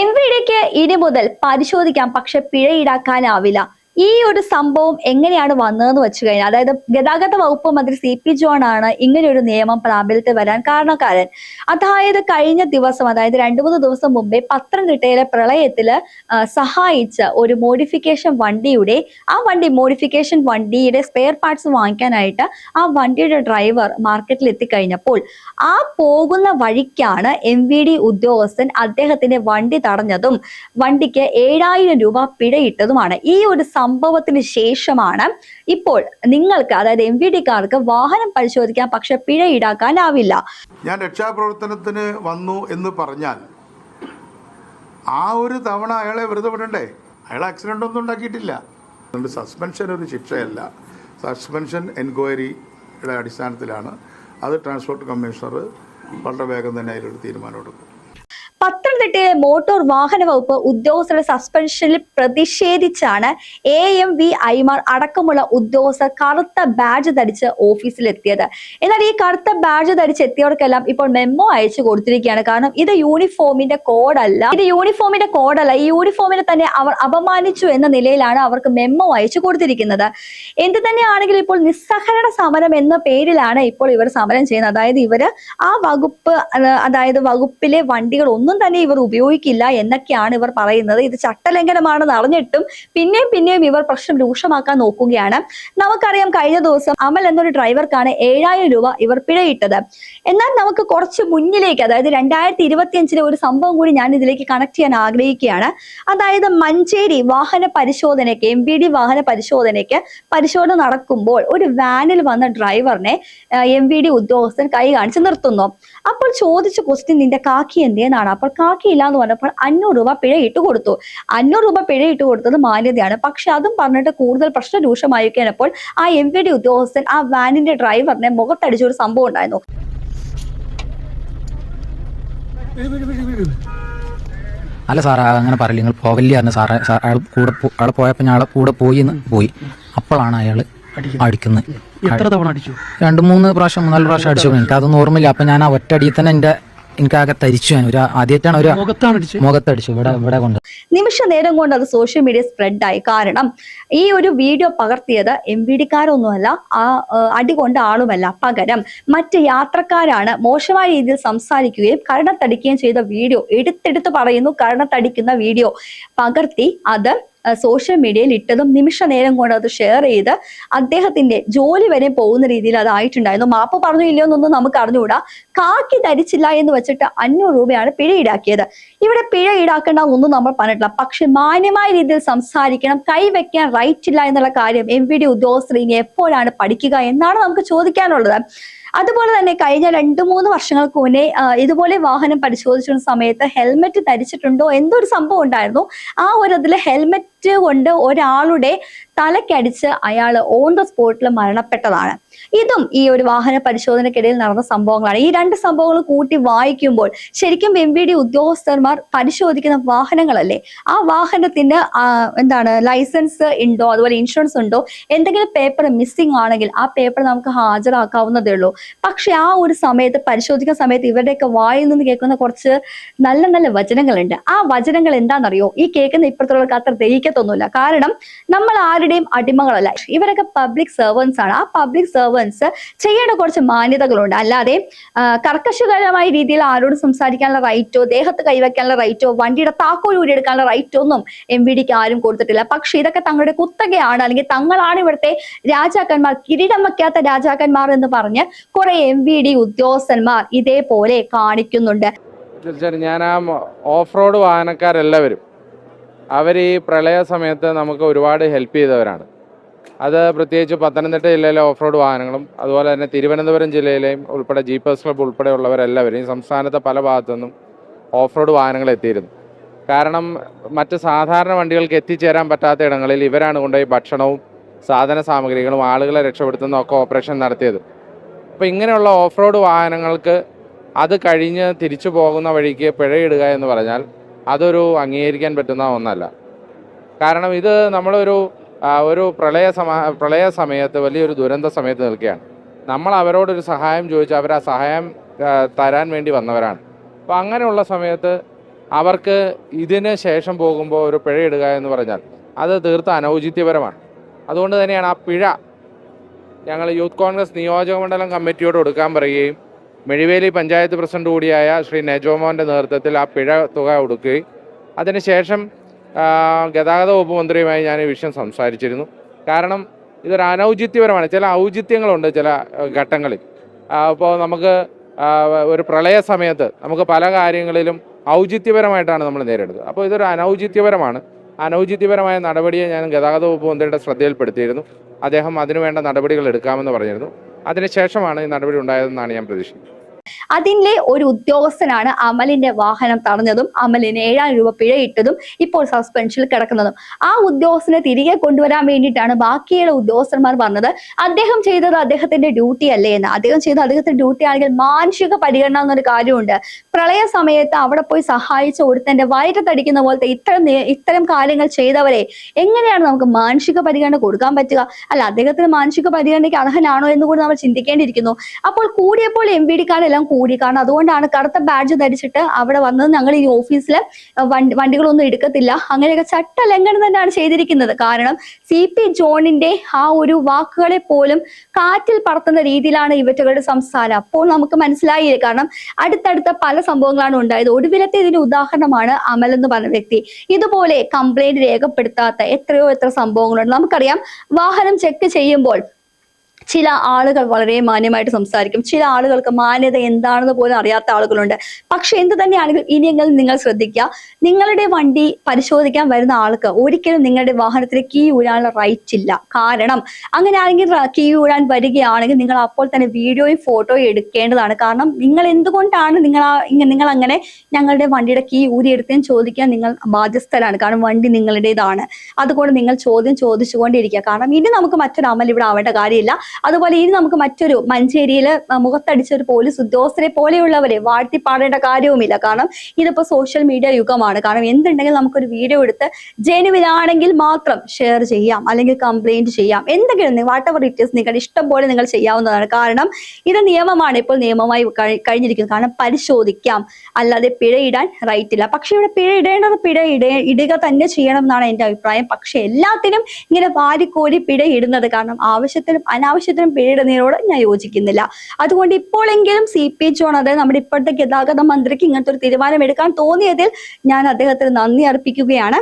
എംവിഡിക്ക് ഇനി മുതൽ പരിശോധിക്കാം, പക്ഷെ പിഴ ഈടാക്കാനാവില്ല. ഈ ഒരു സംഭവം എങ്ങനെയാണ് വന്നതെന്ന് വെച്ച് കഴിഞ്ഞാൽ, അതായത് ഗതാഗത വകുപ്പ് മന്ത്രി CP ജോൺ ആണ് ഇങ്ങനെ ഒരു നിയമം പ്രാബല്യത്തിൽ വരാൻ കാരണക്കാരൻ. അതായത് കഴിഞ്ഞ ദിവസം, അതായത് 2-3 ദിവസം മുമ്പേ പത്തനംതിട്ടയിലെ പ്രളയത്തില് സഹായിച്ച ഒരു മോഡിഫിക്കേഷൻ വണ്ടിയുടെ സ്പെയർ പാർട്സ് വാങ്ങിക്കാനായിട്ട് ആ വണ്ടിയുടെ ഡ്രൈവർ മാർക്കറ്റിൽ എത്തിക്കഴിഞ്ഞപ്പോൾ ആ പോകുന്ന വഴിക്കാണ് MVD ഉദ്യോഗസ്ഥൻ അദ്ദേഹത്തിന്റെ വണ്ടി തടഞ്ഞതും വണ്ടിക്ക് 7000 രൂപ പിഴയിട്ടതുമാണ്. ഈ ഒരു സംഭവത്തിന് ശേഷമാണ് ഇപ്പോൾ നിങ്ങൾക്ക്, അതായത് MVDക്കാർക്ക് വാഹനം പരിശോധിക്കാം, പക്ഷെ പിഴ ഈടാക്കാനാവില്ല. ഞാൻ രക്ഷാപ്രവർത്തനത്തിന് വന്നു എന്ന് പറഞ്ഞാൽ ആ ഒരു തവണ അയാളെ വെറുതെ വിടണ്ടേ? അയാൾ ആക്സിഡൻ്റ് ഒന്നും ഉണ്ടാക്കിയിട്ടില്ല. അതുകൊണ്ട് സസ്പെൻഷൻ ഒരു ശിക്ഷയല്ല, സസ്പെൻഷൻ എൻക്വയറിയുടെ അടിസ്ഥാനത്തിലാണ്. അത് ട്രാൻസ്പോർട്ട് കമ്മീഷണർ വളരെ വേഗം തന്നെ അതിലൊരു തീരുമാനമെടുക്കും. പത്തനംതിട്ടയിലെ മോട്ടോർ വാഹന വകുപ്പ് ഉദ്യോഗസ്ഥരുടെ സസ്പെൻഷനിൽ പ്രതിഷേധിച്ചാണ് AMVIമാർ അടക്കമുള്ള ഉദ്യോഗസ്ഥർ കറുത്ത ബാഡ്ജ് ധരിച്ച് ഓഫീസിലെത്തിയത്. എന്നാൽ ഈ കറുത്ത ബാഡ്ജ് ധരിച്ചെത്തിയവർക്കെല്ലാം ഇപ്പോൾ മെമ്മോ അയച്ചു കൊടുത്തിരിക്കുകയാണ്. കാരണം ഇത് യൂണിഫോമിന്റെ കോഡല്ല. ഈ യൂണിഫോമിനെ തന്നെ അവർ അപമാനിച്ചു എന്ന നിലയിലാണ് അവർക്ക് മെമ്മോ അയച്ചു കൊടുത്തിരിക്കുന്നത്. എന്ത് തന്നെയാണെങ്കിലും ഇപ്പോൾ നിസ്സഹകരണ സമരം എന്ന പേരിലാണ് ഇപ്പോൾ ഇവർ സമരം ചെയ്യുന്നത്. അതായത് ഇവര് ആ വകുപ്പിലെ വണ്ടികൾ ഒന്നും തന്നെ ഇവർ ഉപയോഗിക്കില്ല എന്നൊക്കെയാണ് ഇവർ പറയുന്നത്. ഇത് ചട്ടലംഘനമാണെന്ന് അറിഞ്ഞിട്ടും പിന്നെയും ഇവർ പ്രശ്നം രൂക്ഷമാക്കാൻ നോക്കുകയാണ്. നമുക്കറിയാം, കഴിഞ്ഞ ദിവസം അമൽ എന്നൊരു ഡ്രൈവർക്കാണ് 7000 രൂപ ഇവർ പിഴയിട്ടത്. എന്നാൽ നമുക്ക് കുറച്ച് മുന്നിലേക്ക്, അതായത് 2025 ഒരു സംഭവം കൂടി ഞാൻ ഇതിലേക്ക് കണക്ട് ചെയ്യാൻ ആഗ്രഹിക്കുകയാണ്. അതായത് മഞ്ചേരി വാഹന പരിശോധനയ്ക്ക്, MVD വാഹന പരിശോധന നടക്കുമ്പോൾ ഒരു വാനിൽ വന്ന ഡ്രൈവറിനെ MVD ഉദ്യോഗസ്ഥൻ കൈ കാണിച്ച് നിർത്തുന്നു. അപ്പോൾ ചോദിച്ച ക്വസ്റ്റ്യൻ, നിന്റെ കാക്കി എന്തെന്നാണ്. അപ്പോൾ കാക്കി ഇല്ല എന്ന് പറഞ്ഞപ്പോൾ 500 രൂപ പിഴയിട്ട് കൊടുത്തു. 500 രൂപ പിഴയിട്ട് കൊടുത്തത് മാന്യതയാണ്. പക്ഷെ അതും പറഞ്ഞിട്ട് കൂടുതൽ പ്രശ്നം രൂക്ഷമായിരിക്കുന്നപ്പോൾ ആ MVD ഉദ്യോഗസ്ഥൻ ആ വാനിന്റെ ഡ്രൈവറിനെ മുഖത്തടിച്ച ഒരു സംഭവം ഉണ്ടായിരുന്നു. അല്ല സാറേ, അങ്ങനെ പറയില്ല, നിങ്ങൾ പോകല്ലേ സാറേ. അയാൾ പോയപ്പോൾ ഞാൻ കൂടെ പോയി. അപ്പോഴാണ് അയാൾ അടിക്കുന്നത്. എത്ര തവണ അടിച്ചു? 2-3 പ്രാവശ്യം 4 പ്രാവശ്യം അടിച്ചു. എനിക്ക് അതൊന്നും ഓർമ്മയില്ല. അപ്പൊ ഞാൻ ആ ഒറ്റടിയിൽ തന്നെ എനിക്കാകെ തരിച്ചു. ഞാൻ ആദ്യമായിട്ടാണ് ഒരു മുഖത്തടിച്ചു ഇവിടെ കൊണ്ട്. നിമിഷ നേരം കൊണ്ട് അത് സോഷ്യൽ മീഡിയ സ്പ്രെഡായി. കാരണം ഈ ഒരു വീഡിയോ പകർത്തിയത് MVDക്കാരൊന്നുമല്ല, ആ അടി കൊണ്ട ആളുമല്ല. പകരം മറ്റ് യാത്രക്കാരാണ് മോശമായ രീതിയിൽ സംസാരിക്കുകയും കരണത്തടിക്കുകയും ചെയ്ത വീഡിയോ എടുത്തെടുത്ത് പറയുന്നു. കരണത്തടിക്കുന്ന വീഡിയോ പകർത്തി അത് സോഷ്യൽ മീഡിയയിൽ ഇട്ടതും നിമിഷ നേരം കൊണ്ട് അത് ഷെയർ ചെയ്ത് അദ്ദേഹത്തിന്റെ ജോലി വരെ പോകുന്ന രീതിയിൽ അതായിട്ടുണ്ടായിരുന്നു. മാപ്പ് പറഞ്ഞു ഇല്ലയോ എന്നൊന്നും നമുക്ക് അറിഞ്ഞുകൂടാ. കാക്കി ധരിച്ചില്ല എന്ന് വെച്ചിട്ട് 500 രൂപയാണ് പിഴ ഈടാക്കിയത്. ഇവിടെ പിഴ ഈടാക്കേണ്ട ഒന്നും നമ്മൾ പറഞ്ഞിട്ടില്ല. പക്ഷെ മാന്യമായ രീതിയിൽ സംസാരിക്കണം, കൈവയ്ക്കാൻ റൈറ്റ് ഇല്ല എന്നുള്ള കാര്യം MVD ഉദ്യോഗസ്ഥർ ഇനി എപ്പോഴാണ് പഠിക്കുക എന്നാണ് നമുക്ക് ചോദിക്കാനുള്ളത്. അതുപോലെ തന്നെ കഴിഞ്ഞ 2-3 വർഷങ്ങൾക്ക് മുന്നേ ഇതുപോലെ വാഹനം പരിശോധിച്ചിരുന്ന സമയത്ത് ഹെൽമെറ്റ് ധരിച്ചിട്ടുണ്ടോ എന്തൊരു സംഭവം ഉണ്ടായിരുന്നു. ആ ഒരു അതിൽ ഹെൽമെറ്റ് കൊണ്ട് ഒരാളുടെ തലക്കടിച്ച് അയാൾ ഓൺ ദ സ്പോട്ടിൽ മരണപ്പെട്ടതാണ്. ഇതും ഈ ഒരു വാഹന പരിശോധനയ്ക്കിടയിൽ നടന്ന സംഭവങ്ങളാണ്. ഈ 2 സംഭവങ്ങൾ കൂട്ടി വായിക്കുമ്പോൾ ശരിക്കും MVD ഉദ്യോഗസ്ഥന്മാർ പരിശോധിക്കുന്ന വാഹനങ്ങളല്ലേ, ആ വാഹനത്തിന് ലൈസൻസ് ഉണ്ടോ, അതുപോലെ ഇൻഷുറൻസ് ഉണ്ടോ, എന്തെങ്കിലും പേപ്പർ മിസ്സിംഗ് ആണെങ്കിൽ ആ പേപ്പർ നമുക്ക് ഹാജരാക്കാവുന്നതേ ഉള്ളൂ. പക്ഷെ ആ ഒരു സമയത്ത് പരിശോധിക്കുന്ന സമയത്ത് ഇവരുടെയൊക്കെ വായിൽ നിന്ന് കേൾക്കുന്ന കുറച്ച് നല്ല നല്ല വചനങ്ങളുണ്ട്. ആ വചനങ്ങൾ എന്താണെന്നറിയോ? ഈ കേൾക്കുന്ന ഇപ്പുറത്തുള്ളവർക്ക് അത്ര ദഹിക്കത്തൊന്നുമില്ല. കാരണം നമ്മൾ ആരുടെയും അടിമകളല്ല. ഇവരൊക്കെ പബ്ലിക് സർവൻസ് ആണ്. ആ പബ്ലിക് സർവൻസ് ചെയ്യേണ്ട കുറച്ച് മാന്യതകളുണ്ട്. അല്ലാതെ കർക്കശകരമായ രീതിയിൽ ആരോടും സംസാരിക്കാനുള്ള റൈറ്റോ, ദേഹത്ത് കൈവയ്ക്കാനുള്ള റൈറ്റോ, വണ്ടിയുടെ താക്കോൽ ഊരിയെടുക്കാനുള്ള റൈറ്റോ ഒന്നും MVDക്ക് ആരും കൊടുത്തിട്ടില്ല. പക്ഷെ ഇതൊക്കെ തങ്ങളുടെ കുത്തകയാണ്, അല്ലെങ്കിൽ തങ്ങളാണ് ഇവിടുത്തെ രാജാക്കന്മാർ, കിരീടം വയ്ക്കാത്ത രാജാക്കന്മാർ എന്ന് പറഞ്ഞ് കുറെ MVD ഉദ്യോഗസ്ഥന്മാർ ഇതേപോലെ കാണിക്കുന്നുണ്ട്. തീർച്ചയായിട്ടും ഞാൻ ആ ഓഫ് റോഡ് വാഹനക്കാരെല്ലാവരും അവർ ഈ പ്രളയ സമയത്ത് നമുക്ക് ഒരുപാട് ഹെൽപ്പ് ചെയ്തവരാണ്. അത് പ്രത്യേകിച്ച് പത്തനംതിട്ട ജില്ലയിലെ ഓഫ് റോഡ് വാഹനങ്ങളും അതുപോലെ തന്നെ തിരുവനന്തപുരം ജില്ലയിലെയും ഉൾപ്പെടെ ജീപ്പേഴ്സ് ക്ലബ്ബ് ഉൾപ്പെടെയുള്ളവരെല്ലാവരും ഈ സംസ്ഥാനത്തെ പല ഭാഗത്തുനിന്നും ഓഫ് റോഡ് വാഹനങ്ങൾ എത്തിയിരുന്നു. കാരണം മറ്റ് സാധാരണ വണ്ടികൾക്ക് എത്തിച്ചേരാൻ പറ്റാത്ത ഇടങ്ങളിൽ ഇവരാണ് കൊണ്ടുപോയി ഭക്ഷണവും സാധന സാമഗ്രികളും ആളുകളെ രക്ഷപ്പെടുത്തുന്നതൊക്കെ ഓപ്പറേഷൻ നടത്തിയത്. അപ്പോൾ ഇങ്ങനെയുള്ള ഓഫ് റോഡ് വാഹനങ്ങൾക്ക് അത് കഴിഞ്ഞ് തിരിച്ചു പോകുന്ന വഴിക്ക് പിഴയിടുക എന്ന് പറഞ്ഞാൽ അതൊരു അംഗീകരിക്കാൻ പറ്റുന്ന ഒന്നല്ല. കാരണം ഇത് നമ്മളൊരു പ്രളയ സമയത്ത് വലിയൊരു ദുരന്ത സമയത്ത് നിൽക്കുകയാണ്. നമ്മൾ അവരോടൊരു സഹായം ചോദിച്ചാൽ അവർ ആ സഹായം തരാൻ വേണ്ടി വന്നവരാണ്. അപ്പോൾ അങ്ങനെയുള്ള സമയത്ത് അവർക്ക് ഇതിന് ശേഷം പോകുമ്പോൾ ഒരു പിഴ ഇടുക എന്ന് പറഞ്ഞാൽ അത് തീർത്ത അനൗചിത്യപരമാണ്. അതുകൊണ്ട് തന്നെയാണ് ആ പിഴ ഞങ്ങൾ യൂത്ത് കോൺഗ്രസ് നിയോജക മണ്ഡലം കമ്മിറ്റിയോട് കൊടുക്കാൻ പറയുകയും മെഴിവേലി പഞ്ചായത്ത് പ്രസിഡന്റ് കൂടിയായ ശ്രീ നെജോമോൻ്റെ നേതൃത്വത്തിൽ ആ പിഴ തുക കൊടുക്കുകയും അതിനുശേഷം ഗതാഗത വകുപ്പ് മന്ത്രിയുമായി ഞാൻ ഈ വിഷയം സംസാരിച്ചിരുന്നു. കാരണം ഇതൊരു അനൗചിത്യപരമാണ്. ചില ഔചിത്യങ്ങളുണ്ട് ചില ഘട്ടങ്ങളിൽ. അപ്പോൾ നമുക്ക് ഒരു പ്രളയ സമയത്ത് നമുക്ക് പല കാര്യങ്ങളിലും ഔചിത്യപരമായിട്ടാണ് നമ്മൾ നേരിടുന്നത്. അപ്പോൾ ഇതൊരു അനൗചിത്യപരമാണ്. അനൗചിത്യപരമായ നടപടിയെ ഞാൻ ഗതാഗത വകുപ്പ് മന്ത്രിയുടെ ശ്രദ്ധയിൽപ്പെടുത്തിയിരുന്നു. അദ്ദേഹം അതിനുവേണ്ട നടപടികൾ എടുക്കാമെന്ന് പറഞ്ഞിരുന്നു. അതിനുശേഷമാണ് ഈ നടപടി ഉണ്ടായതെന്നാണ് ഞാൻ പ്രതീക്ഷിക്കുന്നത്. അതിലെ ഒരു ഉദ്യോഗസ്ഥനാണ് അമലിന്റെ വാഹനം തടഞ്ഞതും അമലിന് 7,000 രൂപ പിഴയിട്ടതും ഇപ്പോൾ സസ്പെൻഷനിൽ കിടക്കുന്നതും. ആ ഉദ്യോഗസ്ഥനെ തിരികെ കൊണ്ടുവരാൻ വേണ്ടിയിട്ടാണ് ബാക്കിയുള്ള ഉദ്യോഗസ്ഥന്മാർ പറഞ്ഞത് അദ്ദേഹം ചെയ്തത് അദ്ദേഹത്തിന്റെ ഡ്യൂട്ടി അല്ലേ എന്ന്. അദ്ദേഹം ചെയ്തത് അദ്ദേഹത്തിന്റെ ഡ്യൂട്ടി ആണെങ്കിൽ മാനുഷിക പരിഗണന എന്നൊരു കാര്യമുണ്ട്. പ്രളയ സമയത്ത് അവിടെ പോയി സഹായിച്ച ഒരുത്തന്റെ വയറ്റത്തടിക്കുന്ന പോലത്തെ ഇത്തരം കാര്യങ്ങൾ ചെയ്തവരെ എങ്ങനെയാണ് നമുക്ക് മാനുഷിക പരിഗണന കൊടുക്കാൻ പറ്റുക? അല്ല, അദ്ദേഹത്തിന് മാനുഷിക പരിഗണനയ്ക്ക് അർഹനാണോ എന്ന് കൂടി നമ്മൾ ചിന്തിക്കേണ്ടിയിരിക്കുന്നു. അപ്പോൾ കൂടിയപ്പോൾ MVD-ക്കാരെല്ലാം കൂടി. കാരണം അതുകൊണ്ടാണ് കറുത്ത ബാഡ്ജ് ധരിച്ചിട്ട് അവിടെ വന്നത്. ഞങ്ങൾ ഈ ഓഫീസിൽ വണ്ടികളൊന്നും എടുക്കത്തില്ല, അങ്ങനെയൊക്കെ ചട്ട ലംഘനം തന്നെയാണ് ചെയ്തിരിക്കുന്നത്. കാരണം CP ജോണിന്റെ ആ ഒരു വാക്കുകളെ പോലും കാറ്റിൽ പറത്തുന്ന രീതിയിലാണ് ഇവറ്റകളുടെ സംസാരം. അപ്പോൾ നമുക്ക് മനസ്സിലായില്ലേ. കാരണം അടുത്തടുത്ത പല സംഭവങ്ങളാണ് ഉണ്ടായത്. ഒടുവിലത്തെ ഇതിന് ഉദാഹരണമാണ് അമൽ എന്ന് പറഞ്ഞ വ്യക്തി. ഇതുപോലെ കംപ്ലൈന്റ് രേഖപ്പെടുത്താത്ത എത്ര സംഭവങ്ങളുണ്ട്. നമുക്കറിയാം, വാഹനം ചെക്ക് ചെയ്യുമ്പോൾ ചില ആളുകൾ വളരെ മാന്യമായിട്ട് സംസാരിക്കും. ചില ആളുകൾക്ക് മാന്യത എന്താണെന്ന് പോലും അറിയാത്ത ആളുകളുണ്ട്. പക്ഷെ എന്ത് തന്നെയാണെങ്കിലും ഇനിയെങ്കിലും നിങ്ങൾ ശ്രദ്ധിക്കുക, നിങ്ങളുടെ വണ്ടി പരിശോധിക്കാൻ വരുന്ന ആൾക്ക് ഒരിക്കലും നിങ്ങളുടെ വാഹനത്തിന് കീ ഊരാനുള്ള റൈറ്റ് ഇല്ല. കാരണം അങ്ങനെയാണെങ്കിൽ കീ ഊരാൻ വരികയാണെങ്കിൽ നിങ്ങൾ അപ്പോൾ തന്നെ വീഡിയോയും ഫോട്ടോയും എടുക്കേണ്ടതാണ്. കാരണം നിങ്ങൾ എന്തുകൊണ്ടാണ് നിങ്ങൾ അങ്ങനെ ഞങ്ങളുടെ വണ്ടിയുടെ കീ ഊരിയെടുത്തതെന്ന് ചോദിക്കാൻ നിങ്ങൾ ബാധ്യസ്ഥരാണ്. കാരണം വണ്ടി നിങ്ങളുടേതാണ്. അതുകൊണ്ട് നിങ്ങൾ ചോദ്യം ചോദിച്ചുകൊണ്ടിരിക്കുക. കാരണം ഇനി നമുക്ക് മറ്റൊരു അമൽ ഇവിടെ ആവേണ്ട കാര്യമില്ല. അതുപോലെ ഇനി നമുക്ക് മറ്റൊരു മഞ്ചേരിയിൽ മുഖത്തടിച്ച ഒരു പോലീസ് ഉദ്യോഗസ്ഥരെ പോലെയുള്ളവരെ വാഴ്ത്തി പാടേണ്ട കാര്യവുമില്ല. കാരണം ഇതിപ്പോ സോഷ്യൽ മീഡിയ യുഗമാണ്. കാരണം എന്തുണ്ടെങ്കിലും നമുക്കൊരു വീഡിയോ എടുത്ത് ജെനുവിനാണെങ്കിൽ മാത്രം ഷെയർ ചെയ്യാം, അല്ലെങ്കിൽ കംപ്ലൈന്റ് ചെയ്യാം, എന്തെങ്കിലും വാട്ട് എവർ ഇറ്റ് ഈസ് നിങ്ങളുടെ ഇഷ്ടം പോലെ നിങ്ങൾ ചെയ്യാവുന്നതാണ്. കാരണം ഇത് നിയമമാണ്, ഇപ്പോൾ നിയമമായി കഴിഞ്ഞിരിക്കുന്നത്. കാരണം പരിശോധിക്കാം, അല്ലാതെ പിഴയിടാൻ റൈറ്റ് ഇല്ല. പക്ഷെ ഇവിടെ പിഴ ഇടുക തന്നെ ചെയ്യണം എന്നാണ് എൻ്റെ അഭിപ്രായം. പക്ഷെ എല്ലാത്തിനും ഇങ്ങനെ വാരിക്കോരി പിഴ ഇടുന്നത്, കാരണം ആവശ്യത്തിനും അനാവശ്യത്തിനും പിഴയിടുന്നതിനോട് ഞാൻ യോജിക്കുന്നില്ല. അതുകൊണ്ട് ഇപ്പോഴെങ്കിലും CP ജോൺ, അതായത് നമ്മുടെ ഇപ്പോഴത്തെ ഗതാഗത മന്ത്രിക്ക് ഇങ്ങനത്തെ ഒരു തീരുമാനം എടുക്കാൻ തോന്നിയതിൽ ഞാൻ അദ്ദേഹത്തിന് നന്ദി അർപ്പിക്കുകയാണ്.